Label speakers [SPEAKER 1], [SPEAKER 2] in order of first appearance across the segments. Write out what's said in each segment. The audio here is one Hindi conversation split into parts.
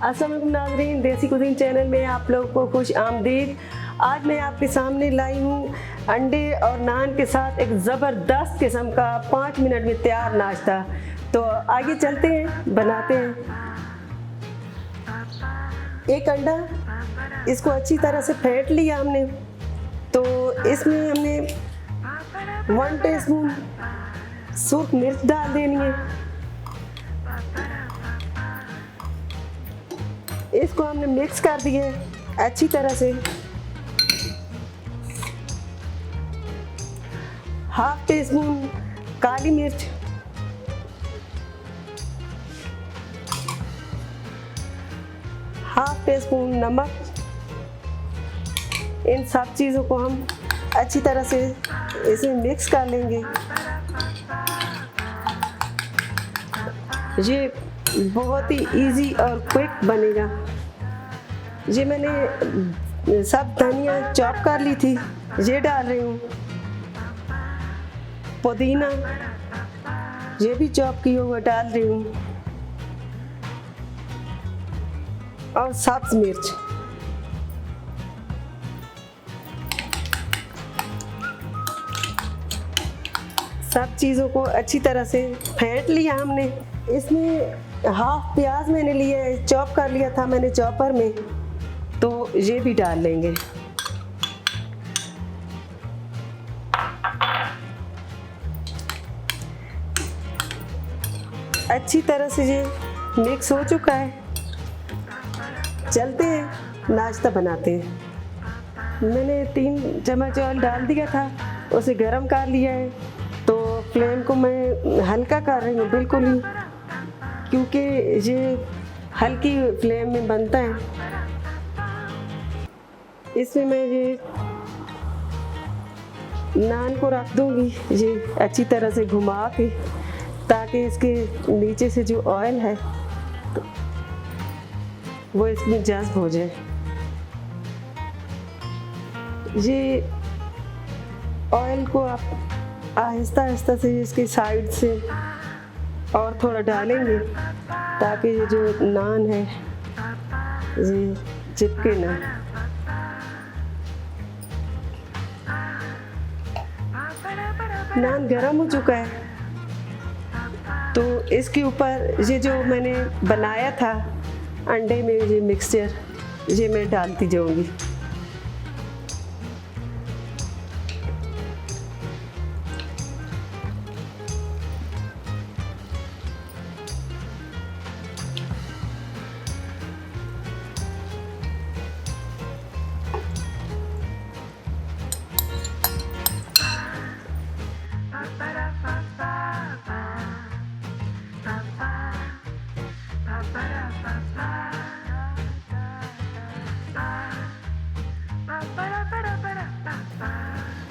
[SPEAKER 1] अस्सलाम वालेकुम नाज़रीन, देसी कुज़ीन चैनल में आप लोगों को खुश आमदीद। आज मैं आपके सामने लाई हूँ अंडे और नान के साथ एक ज़बरदस्त किस्म का 5 मिनट में तैयार नाश्ता। तो आगे चलते हैं, बनाते हैं। एक अंडा, इसको अच्छी तरह से फेंट लिया हमने। तो इसमें हमने 1 टीस्पून सूख मिर्च डाल देनी है। इसको हमने मिक्स कर दिया है अच्छी तरह से। 1/2 टीस्पून काली मिर्च, 1/2 टीस्पून नमक। इन सब चीज़ों को हम अच्छी तरह से इसे मिक्स कर लेंगे। ये बहुत ही इजी और क्विक बनेगा। ये मैंने सब धनिया चॉप कर ली थी, ये डाल रही हूँ। पुदीना ये भी चॉप किया हुआ डाल रही हूँ, और सब्ज मिर्च। सब चीज़ों को अच्छी तरह से फेंट लिया हमने। इसमें 1/2 प्याज मैंने लिया है, चॉप कर लिया था मैंने चॉपर में, तो ये भी डाल लेंगे। अच्छी तरह से ये मिक्स हो चुका है। चलते हैं, नाश्ता बनाते हैं। मैंने 3 चम्मच ऑयल डाल दिया था, उसे गरम कर लिया है। तो फ्लेम को मैं हल्का कर रही हूँ बिल्कुल ही, क्योंकि ये हल्की फ्लेम में बनता है। इसमें मैं ये नान को रख दूंगी ये अच्छी तरह से घुमा के, ताकि इसके नीचे से जो ऑयल है वो इसमें जज़्ब हो जाए। ये ऑयल को आप आहिस्ता आहिस्ता से इसकी साइड से और थोड़ा डालेंगे, ताकि ये जो नान है ये चिपके ना। नान गरम हो चुका है, तो इसके ऊपर ये जो मैंने बनाया था अंडे में ये मिक्सचर, ये मैं डालती जाऊंगी।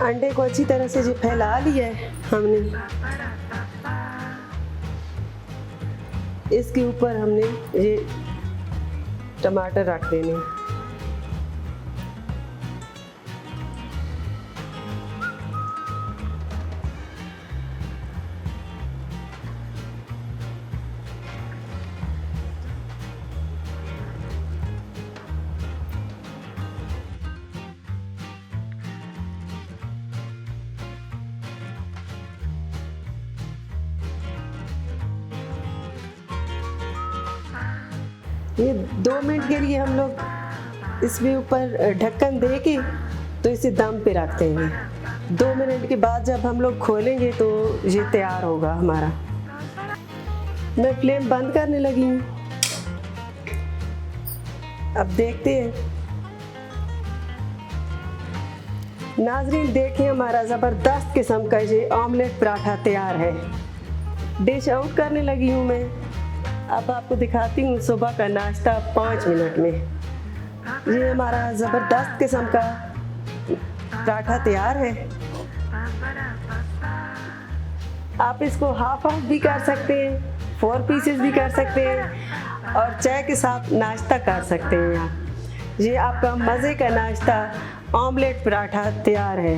[SPEAKER 1] अंडे को अच्छी तरह से जो फैला लिया है हमने, इसके ऊपर हमने ये टमाटर रख देने हैं। ये 2 मिनट के लिए हम लोग इसमें ऊपर ढक्कन दे के तो इसे दम पे रख देंगे। 2 मिनट के बाद जब हम लोग खोलेंगे तो ये तैयार होगा हमारा। मैं फ्लेम बंद करने लगी हूँ। अब देखते हैं। नाज़रीन देखिए, हमारा ज़बरदस्त किस्म का ये ऑमलेट पराठा तैयार है। डिश आउट करने लगी हूँ मैं। अब आपको दिखाती हूँ सुबह का नाश्ता 5 मिनट में। ये हमारा ज़बरदस्त किस्म का पराठा तैयार है। आप इसको हाफ भी कर सकते हैं, 4 पीसेस भी कर सकते हैं, और चाय के साथ नाश्ता कर सकते हैं आप। ये आपका मज़े का नाश्ता ऑमलेट पराठा तैयार है।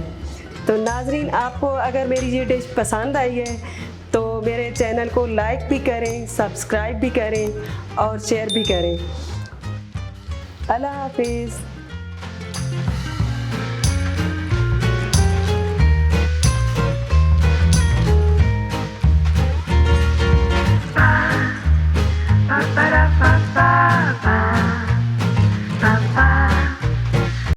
[SPEAKER 1] तो नाज़रीन, आपको अगर मेरी ये डिश पसंद आई है तो मेरे चैनल को लाइक भी करें, सब्सक्राइब भी करें और शेयर भी करें। अल्लाह हाफिज़।